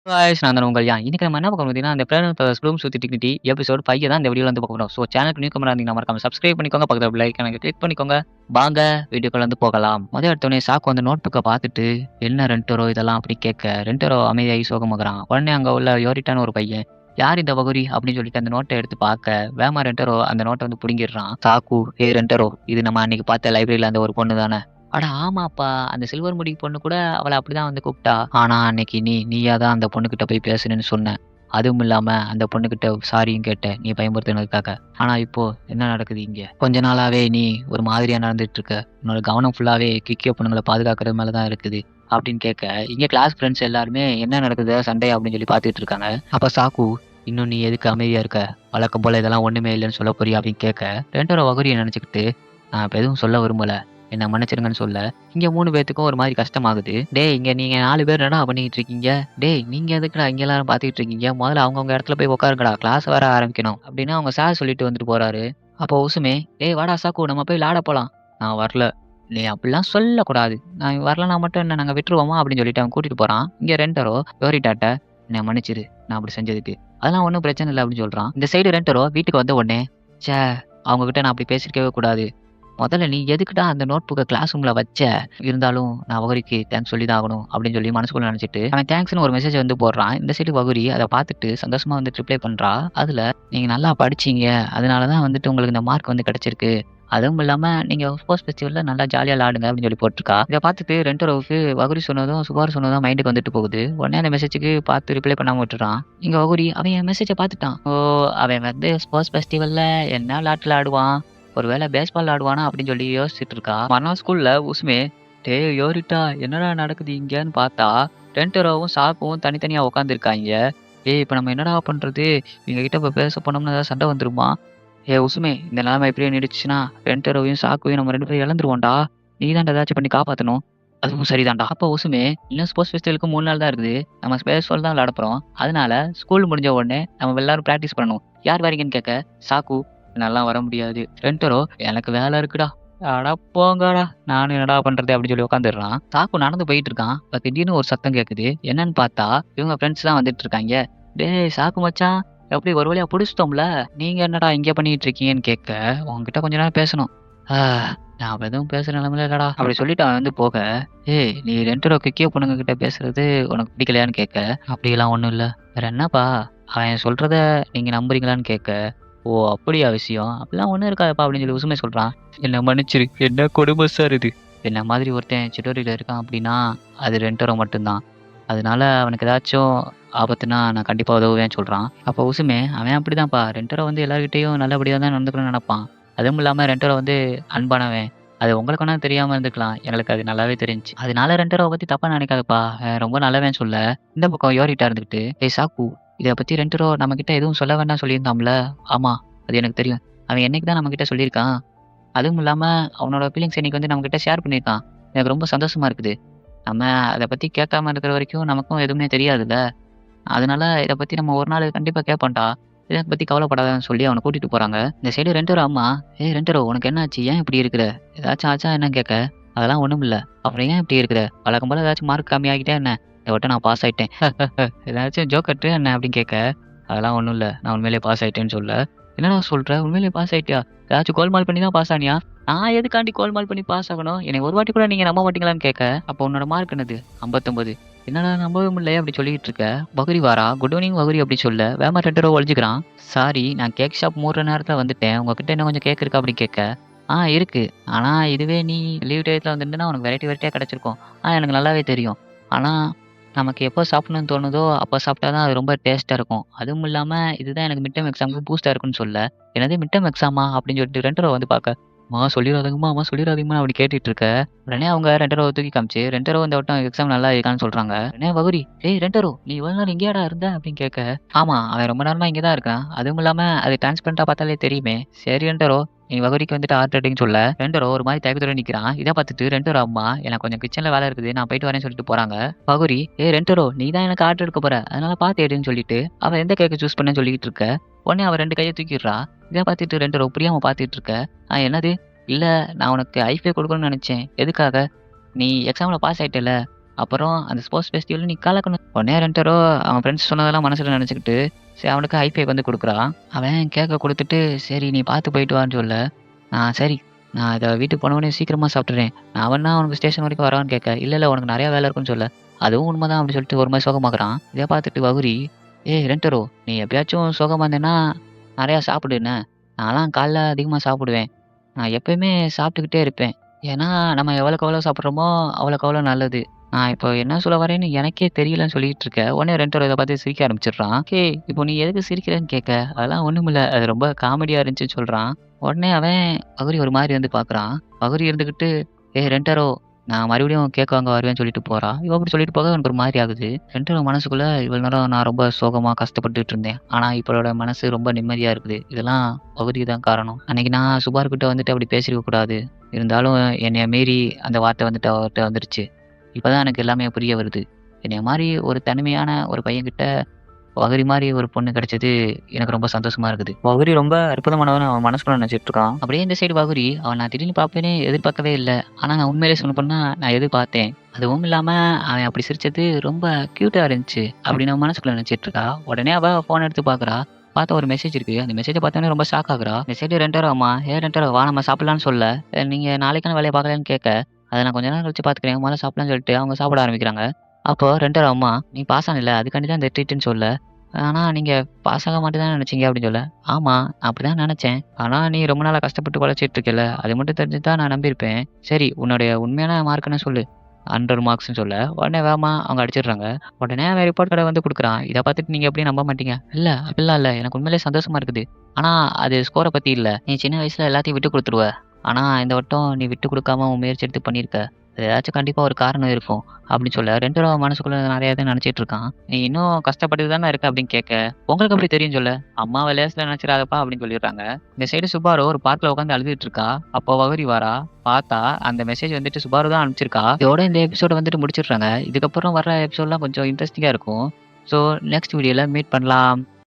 Guys நான் தான் உங்கள் யான். இன்னைக்கு நம்ம என்ன பார்க்க பார்த்தீங்கன்னா, அந்த planet brothers blooms with dignity episode 5 தான் இந்த வீடியோல வந்து பார்க்க போறோம். ஸோ சேனலுக்கு நியூ கமரா இருந்தீங்கன்னா மறக்காம சப்ஸ்கிரைப் பண்ணிக்கோங்க. பக்கத்துல பெல் ஐகானை கிளிக் பண்ணிக்கோங்க. வாங்க வீடியோக்குள்ள வந்து போகலாம். எடுத்தோனே சாக்கு அந்த நோட் புக்க பார்த்துட்டு, "என்ன ரென்டரோ இதெல்லாம்?" அப்படி கேட்க, ரென்டரோ அமைதியாகி சோகமாகுறான். உடனே அங்க உள்ள யோரிட்டான்னு ஒரு பையன், "யார் இந்த வகுரி?" அப்படின்னு சொல்லிட்டு அந்த நோட்ட எடுத்து பார்க்க, வேகமா ரென்டரோ அந்த நோட்ட வந்து புடுங்கிடுறான். சாக்கு, "ஏய் ரென்டரோ, இது நம்ம அன்னைக்கு பார்த்த லைப்ரரியில அந்த ஒரு பொண்ணு தானே?" அட ஆமாப்பா. அந்த சில்வர் முடி பொண்ணு கூட அவள அப்படிதான் வந்து கூப்பிட்டா. ஆனா அன்னைக்கு நீயா தான் அந்த பொண்ணுகிட்ட போய் பேசுனேன்னு சொன்ன. அதுவும் இல்லாம அந்த பொண்ணுகிட்ட சாரியும் கேட்ட. நீ பயமுறுத்துனதுக்காக. ஆனா இப்போ என்ன நடக்குது இங்க? கொஞ்ச நாளாவே நீ ஒரு மாதிரியா நடந்துட்டு இருக்க. உன்னோட கவனம் ஃபுல்லாவே கிக்கிய பொண்ணுங்கள பாதுகாக்கிறது மேல தான் இருக்குது. அப்படின்னு கேட்க, இங்க கிளாஸ் ஃப்ரெண்ட்ஸ் எல்லாருமே என்ன நடக்குது சண்டை அப்படின்னு சொல்லி பார்த்துட்டு இருக்காங்க. அப்ப சாக்கு, இன்னும் நீ எதுக்கு அமைதியா இருக்க? வழக்கம் போல இதெல்லாம் ஒண்ணுமே இல்லைன்னு சொல்ல போறியா அப்படின்னு கேட்க, ரெண்டோட வகுரிய நினைச்சுக்கிட்டு, நான் இப்ப எதுவும் சொல்ல விரும்பல. என்ன மன்னிச்சிடுங்கன்னு சொல்ல, இங்க 3 பேத்துக்கும் ஒரு மாரி கஷ்டமாகுது. "டேய் இங்க நீங்க 4 பேர் என்னடா பண்ணிட்டு இருக்கீங்க? டேய் நீங்க எதுக்குடா இங்க எல்லாரும் பார்த்துட்டு இருக்கீங்க? முதல்ல அவங்கவங்க இடத்துல போய் உட்காருங்கடா. கிளாஸ் வேற ஆரம்பிக்கணும்." அப்படின்னு அவங்க சார் சொல்லிட்டு வந்துட்டு போறாரு. அப்போ உசுமே, "டேய் வாடா சாக்கு நம்ம போய் விளையாட போலாம்." "நான் வரல." "நீ அப்படிலாம் சொல்லக்கூடாது. நான் வரலனா மட்டும் என்ன நாங்க விட்டுருவோமா?" அப்படின்னு சொல்லிட்டு அவன் கூட்டிட்டு போறான். இங்க ரெண்டரோ யோரிட்டாட்ட, "என்ன மன்னிச்சிரு. நான் அப்படி செஞ்சதுக்கு. அதெல்லாம் ஒண்ணும் பிரச்சனை இல்ல." அப்படின்னு சொல்றான். இந்த சைடு ரெண்டரோ வீட்டுக்கு வந்த உடனே, ச்சே அவங்க கிட்ட நான் அப்படி பேசியிருக்கவே கூடாது. முதல்ல நீ எதுக்குடா அந்த நோட் புக்க கிளாஸ் ரூம்ல வச்ச? இருந்தாலும் நான் வகுரிக்கு தேங்க்ஸ் சொல்லி தான் ஆகணும் அப்படின்னு சொல்லி மனசுக்குள்ள நினைச்சிட்டு, அவன் தேங்க்ஸ்ன்னு ஒரு மெசேஜ் வந்து போடுறான். இந்த சைடு வகுரி அத பார்த்துட்டு சந்தோஷமா வந்து ரிப்ளை பண்றா. அதுல, "நீங்க நல்லா படிச்சீங்க. அதனால தான் வந்துட்டு உங்களுக்கு இந்த மார்க் வந்து கிடைச்சிருக்கு. அதுவும் இல்லாம நீங்க ஸ்போர்ட்ஸ் ஃபெஸ்டிவல்ல நல்லா ஜாலியா விளையாடுங்க." அப்படின்னு சொல்லி போட்டுருக்கா. இத பார்த்துட்டு ரெண்டரோவுக்கு வகுரி சொன்னதும், சுபார் சொன்னதும் மைண்டுக்கு வந்துட்டு போகுது. உடனே அந்த மெசேஜ்க்கு பார்த்து ரிப்ளை பண்ணாம விட்டுறான். இங்க வகுரி அவன் என் மெசேஜ பார்த்துட்டான். ஓ! அவன் வந்து ஸ்போர்ட்ஸ் ஃபெஸ்டிவல்ல என்ன விளையாட்டு விளையாடுவான்? ஒருவேளை பேஸ்பால் ஆடுவானா அப்படின்னு சொல்லி யோசிச்சுட்டு இருக்கா. மறுநாள் ஸ்கூல்ல உஸ்மே, "டேய் யோரிட்டா என்னடா நடக்குது இங்கன்னு?" பார்த்தா ரெண்டரோவும் சாப்பும் தனித்தனியா உட்காந்துருக்காங்க. "ஏய் இப்ப நம்ம என்னடா பண்றது? இவங்க கிட்ட இப்ப பேச போனோம்னா ஏதாவது சண்டை வந்துருமா? உசுமே இந்த நிலைமை இப்படியே நீடிச்சுச்சுன்னா ரெண்டரோவையும் சாக்குவையும் நம்ம 2 பேரும் இழந்துருவோம்டா. நீ தான்டா ஏதாச்சும் பண்ணி காப்பாத்தணும்." "அதுவும் சரிதான்டா." அப்ப உசுமே, "இன்னும் ஸ்போர்ட்ஸ் ஃபெஸ்டிவலுக்கு 3 நாள் தான் இருக்குது. நம்ம பேஸ்பால் தான் விளையாட போறோம். அதனால ஸ்கூல் முடிஞ்ச உடனே நம்ம எல்லாரும் பிராக்டிஸ் பண்ணணும். யார் வாரீங்கன்னு?" கேட்க, சாக்கு, "என்னால்லாம் வர முடியாது." ரெண்டரோ, "எனக்கு வேலை இருக்குடா." அட போங்கடா! நானும் என்னடா பண்றது அப்படின்னு சொல்லி உட்காந்துடுறான். சாக்கு நடந்து போயிட்டு இருக்கான். அப்ப திடீர்னு ஒரு சத்தம் கேட்குது. என்னன்னு பார்த்தா, இவங்க ஃப்ரெண்ட்ஸ் தான் வந்துட்டு இருக்காங்க. "டேய் சாக்கு மச்சான், எப்படி ஒரு வழியா புடிச்சிட்டோம்ல. நீங்க என்னடா இங்க பண்ணிட்டு இருக்கீங்கன்னு?" கேட்க, "உன்கிட்ட கொஞ்ச நேரம் பேசணும்." "ஆ நான் அப்ப எதுவும் பேசுற நிலைமையில இல்லடா." அப்படி சொல்லிட்டு அவன் வந்து போக, "ஏய் நீ ரெண்டரோ கிக்கிய பொண்ணுங்க கிட்ட பேசுறது உனக்கு பிடிக்கலையான்னு?" கேட்க, "அப்படியெல்லாம் ஒண்ணும் இல்ல." "வேற என்னப்பா? அவன் சொல்றத நீங்க நம்புறீங்களான்னு?" கேட்க, "ஓ! அப்படியா விஷயம்? அப்படிலாம் ஒண்ணும் இருக்காதுப்பா." அப்படின்னு சொல்லி உசுமே சொல்றான். "என்ன மன்னிச்சிரு. என்ன கொடுமை சார் இது. என்ன மாதிரி ஒருத்தன் சிட்டோரியில இருக்கான் அப்படின்னா, அது ரெண்டரோ மட்டும் தான். அதனால அவனுக்கு ஏதாச்சும் ஆபத்துனா நான் கண்டிப்பா உதவுவேன்னு" சொல்றான். அப்ப உசுமே, "அவன் அப்படிதான்ப்பா. ரெண்டரோ வந்து எல்லார்கிட்டயும் நல்லபடியா தான் நடந்துக்கணும்னு நெனைப்பான். அதுவும் இல்லாம ரெண்டரோ வந்து அன்பானவன். அது உங்களுக்கு வேணா தெரியாம இருந்துக்கலாம். எங்களுக்கு அது நல்லாவே தெரிஞ்சுச்சு. அதனால ரெண்டரோவ பத்தி தப்பா நெனைக்காதப்பா. ரொம்ப நல்லவன்னு" சொல்ல, இந்த பக்கம் யோரிட்டா இருந்துகிட்டு, "ஏய் சாக்கு, இத பத்தி ரெண்டரோ நம்மகிட்ட எதுவும் சொல்ல வேண்டாம்னு சொல்லியிருந்தான்ல?" "ஆமா, அது எனக்கு தெரியும். அவன் என்னைக்கு தான் நம்மகிட்ட சொல்லியிருக்கான். அதுவும் இல்லாம அவனோட ஃபீலிங்ஸ் இன்னைக்கு வந்து நம்மகிட்ட ஷேர் பண்ணியிருக்கான். எனக்கு ரொம்ப சந்தோஷமா இருக்குது. நம்ம அத பத்தி கேட்காம இருக்கிற வரைக்கும் நமக்கும் எதுவுமே தெரியாதுல்ல. அதனால இத பத்தி நம்ம ஒரு நாள் கண்டிப்பா கேட்போம்டா. இத பத்தி கவலைப்படாதன்னு" சொல்லி அவன கூட்டிட்டு போறாங்க. இந்த சைடு ரெண்டரோ அம்மா, "ஏய் ரெண்டரோ உனக்கு என்ன ஆச்சு? ஏன் இப்படி இருக்கிற? ஏதாச்சும் ஆச்சா என்னன்னு?" கேட்க, "அதெல்லாம் ஒண்ணும் இல்ல. அப்புறம் ஏன் இப்படி இருக்கிற? வழக்கம் போல ஏதாச்சும் மார்க் கம்மியாகிட்டா என்ன? இந்த வட்டம் நான் பாஸ் ஆயிட்டேன். ஏதாச்சும் ஜோக் கட்டு என்ன?" அப்படின்னு கேட்க, "அதெல்லாம் ஒண்ணும் இல்ல. நான் உண்மையிலேயே பாஸ் ஆயிட்டேன்னு" சொல்ல, "என்னடா சொல்ற? உண்மையிலேயே பாஸ் ஆயிட்டியா? ஏதாச்சும் கோல்மால் பண்ணி தான் பாஸ் ஆனியா?" "நான் எதுக்காண்டி கோல்மால் பண்ணி பாஸ் ஆகணும்? என்னைய ஒரு வாட்டி கூட நீங்க நம்ப மாட்டீங்களான்னு?" கேட்க, "அப்போ உன்னோட மார்க் என்னது?" "59." "என்னடா நம்பவே முடியலையே" அப்படி சொல்லிட்டு இருக்க. பகுரி வாரா. "குட் ஈவினிங் வகுரி" அப்படி சொல்ல, வேகமா ரெண்டரோ ஒழிஞ்சுக்கிறான். "சாரி நான் கேக் ஷாப் மூடுற நேரத்துல வந்துட்டேன். உங்ககிட்ட இன்னும் கொஞ்சம் கேக் இருக்கா?" அப்படின்னு கேட்க, இருக்கு. ஆனா இதுவே நீ லீவ் டயத்துல வந்திருந்தேன்னா உனக்கு வெரைட்டியா கிடைச்சிருக்கும். எனக்கு நல்லாவே தெரியும். ஆனா நமக்கு எப்போ சாப்பிடணும்னு தோணுதோ அப்ப சாப்பிட்டா தான் அது ரொம்ப டேஸ்ட்டா இருக்கும். அதுவும் இல்லாம இதுதான் எனக்கு மிட் டெர்ம் எக்ஸாம்க்கு பூஸ்ட்டா இருக்குன்னு" சொல்ல, "என்னது மிட் டெர்ம் எக்ஸாமா?" அப்படின்னு சொல்லிட்டு ரெண்டரோ வந்து பார்க்க, "அம்மா சொல்லிறாதீங்கம்மா, அம்மா சொல்லிறாதீங்கம்மா" அப்படி கேட்டுட்டு இருக்க. உடனே அவங்க ரெண்டரோவ தூக்கி காமிச்சு, "ரெண்டரோ இந்த வட்டம் எக்ஸாம் நல்லா இருக்கான்னு" சொல்றாங்க. உடனே வகுரி, "ஏய் ரெண்டரோ நீ இவ்வளவு நாள் இங்கேயாடா இருந்த?" அப்படின்னு கேட்க, "ஆமா அவன் ரொம்ப நேரமா இங்க தான் இருக்கான். அதுவும் இல்லாம அது டிரான்ஸ்பரண்டா பார்த்தாலே தெரியுமே." "சரி ரெண்டரோ நீ வகுரிக்கு வந்துட்டு ஹார்ட் அட்டாக்ன்னு" சொல்ல, ரெண்டரோ ஒரு மாதிரி தயக்கத்தோட நிக்கிறான். இத பார்த்துட்டு ரெண்டரோ அம்மா, "எனக்கு கொஞ்சம் கிச்சன்ல வேலை இருக்குது. நான் போயிட்டு வரேன்னு" சொல்லிட்டு போறாங்க. பகுரி, "ஏய் ரெண்டரோ நீ தான் எனக்கு ஆர்டர் எடுக்க போற. அதனால பார்த்து எடுன்னு" சொல்லிட்டு அவ எந்த கேக்க சூஸ் பண்ணேன்னு சொல்லிட்டு இருக்க. உடனே அவ 2 கைய தூக்கிடுறா. இத பார்த்துட்டு ரெண்டரோ புரியாம பார்த்துட்டு இருக்க. என்னது?" "இல்ல நான் உனக்கு ஐஃபை கொடுக்கணும்னு நினைச்சேன்." "எதுக்காக?" "நீ எக்ஸாம்ல பாஸ் ஆயிட்டல்ல. அப்புறம் அந்த ஸ்போர்ட்ஸ் ஃபெஸ்டிவல்ல நீ கலக்கணும். உடனே ரெண்டரோ அவன் ஃப்ரெண்ட்ஸ் சொன்னதெல்லாம் மனசுல நினைச்சுக்கிட்டு, சரி அவனுக்கு ஹைஃபை வந்து குடுக்குறான். அவன் கேக்க குடுத்துட்டு, "சரி நீ பார்த்து போயிட்டு வான்னு" சொல்ல, சரி நான் இத வீட்டுக்கு போன உடனே சீக்கிரமா சாப்பிட்டுறேன். நான் அவன்னா உனக்கு ஸ்டேஷன் வரைக்கும் வரான்னு கேட்க, "இல்ல, இல்ல உனக்கு நெறைய வேலை இருக்குன்னு" சொல்ல, "அதுவும் உண்மதான்" அப்படி சொல்லிட்டு ஒரு மாரி சோகமாக்குறான். இத பார்த்துட்டு வகுரி, "ஏய் ரெண்டரோ நீ எப்பயாச்சும் சோகமா இருந்தேன்னா, நெறையா சாப்பிடு என்ன? நான்லாம் காலைல அதிகமா சாப்பிடுவேன். நான் எப்பயுமே சாப்பிட்டுக்கிட்டே இருப்பேன். ஏன்னா, நம்ம எவ்வளோக்கு எவ்வளோ சாப்பிடுறோமோ, அவ்வளோக்கு அவ்வளோ நல்லது. நான் இப்போ என்ன சொல்ல வரேன்னு எனக்கே தெரியலன்னு சொல்லிட்டு இருக்க. உடனே ரெண்டரும் இத பார்த்து சிரிக்க ஆரம்பிச்சுடுறான். "ஓகே, இப்போ நீ எதுக்கு சிரிக்கிறன்னு?" கேட்க, "அதெல்லாம் ஒண்ணுமில்ல. அது ரொம்ப காமெடியா இருந்துச்சுன்னு" சொல்றான். உடனே அவன் பகுரி ஒரு மாரி வந்து பார்க்குறான். பகுரி இருந்துகிட்டு, "ஏய் ரெண்டரோ, நான் மறுபடியும் கேக் வாங்க வருவேன்னு" சொல்லிட்டு போறா. இவ அப்படி சொல்லிட்டு போக அவனுக்கு ஒரு மாரி ஆகுது. ரெண்டரோ மனசுக்குள்ள, "இவ்வளோ நேரம் நான் ரொம்ப சோகமா கஷ்டப்பட்டுட்டு இருந்தேன். ஆனா இப்போ என்னோட மனசு ரொம்ப நிம்மதியா இருக்குது. இதெல்லாம் பகுதி தான் காரணம். அன்னைக்கு நான் சுபார்கிட்ட வந்துட்டு அப்படி பேசியிருக்க கூடாது. இருந்தாலும் என்னைய மீறி அந்த வார்த்தை வந்துட்டு அவர்ட்ட வந்துருச்சு. இப்பதான் எனக்கு எல்லாமே புரிய வருது. என்னைய மாரி ஒரு தனிமையான ஒரு பையன்கிட்ட வகரி மாரி ஒரு பொண்ணு கிடைச்சது எனக்கு ரொம்ப சந்தோஷமா இருக்குது." வகுரி ரொம்ப அற்புதமானவன்னு அவன் மனசுக்குள்ள நினைச்சிட்டு இருக்கான். அப்படியே இந்த சைடு வகுரி, அவன் நான் திடீர்னு பார்ப்பேனே எதிர்பார்க்கவே இல்ல. ஆனா நான் உண்மையிலேயே சொல்லப்போனா நான் எதிர்பார்த்தேன். அதுவும் இல்லாம அவன் அப்படி சிரிச்சது ரொம்ப கியூட்டா இருந்துச்சு அப்படின்னு அவன் மனசுக்குள்ள நினைச்சிட்டு இருக்கா. உடனே அவ ஃபோன் எடுத்து பார்க்குறா. பார்த்தா ஒரு மெசேஜ் இருக்கு. அந்த மெசேஜ பார்த்தோனே ரொம்ப ஷாக் ஆகுறா. மெசேஜ் 2 அம்மா. "ஏன் 2 வா நம்ம சாப்பிடலாம்னு" சொல்ல, நீங்க நாளைக்கான வேலைய பார்க்கலையான்னு கேட்க, "அத நான் கொஞ்ச நேரம் கழிச்சு பார்த்துக்கிறேன். முதல்ல சாப்பிடலாம்னு" சொல்லிட்டு அவங்க சாப்பிட ஆரம்பிக்கிறாங்க. அப்போ 2 அம்மா, "நீ பாஸ் ஆனல்ல அதுக்காண்டி தான் இந்த ட்ரீட்ன்னு" சொல்ல, ஆனா நீங்க பாஸ் ஆக மாட்டேன்னு தானே நினைச்சீங்க அப்படின்னு சொல்ல, ஆமா அப்படிதான் நினைச்சேன். ஆனா நீ ரொம்ப நாளா கஷ்டப்பட்டு உழைச்சிட்டு இருக்கல, அது மட்டும் தெரிஞ்சுதான் நான் நம்பியிருப்பேன். சரி உன்னுடைய உண்மையான மார்க் என்ன சொல்லு? 100 மார்க்ஸ்ன்னு சொல்ல, உடனே வேகமா அவங்க அடிச்சிடுறாங்க. உடனே அவன் ரிப்போர்ட் கார்ட வந்து குடுக்குறான். இத பார்த்துட்டு நீங்க எப்படியும் நம்ப மாட்டீங்க. இல்ல அப்படிலாம் இல்ல. எனக்கு உண்மையிலேயே சந்தோஷமா இருக்குது. ஆனா அது ஸ்கோர பத்தி இல்ல. நீ சின்ன வயசுல எல்லாத்தையும் விட்டு குடுத்துருவ. ஆனா இந்த வட்டம் நீ விட்டு குடுக்காம உன் முயற்சி எடுத்து பண்ணியிருக்க. அது ஏதாச்சும் கண்டிப்பா ஒரு காரணம் இருக்கும். அப்படின்னு சொல்ல 2 மனசுக்குள்ள நெறைய இது நெனச்சிட்டு இருக்கான். "நீ இன்னும் கஷ்டப்பட்டுட்டு தானே இருக்க" அப்படின்னு கேட்க, "உங்களுக்கு எப்படி தெரியும்னு" சொல்ல, "அம்மாவ லேசுல நெனச்சிராதப்பா" அப்படின்னு சொல்லிடுறாங்க. இந்த சைடு சுபாரு ஒரு பார்க்ல உட்காந்து அழுதுட்டு இருக்கா. அப்போ வகுரி வாரா. பார்த்தா அந்த மெசேஜ் வந்துட்டு சுபாரு தான் அனுப்பிச்சிருக்கா. இதோட இந்த எபிசோட வந்துட்டு முடிச்சிடுறாங்க. இதுக்கப்புறம் வர்ற எபிசோட்லாம் கொஞ்சம் இன்ட்ரஸ்டிங்கா இருக்கும். ஸோ நெக்ஸ்ட் வீடியோல மீட் பண்ணலாம்.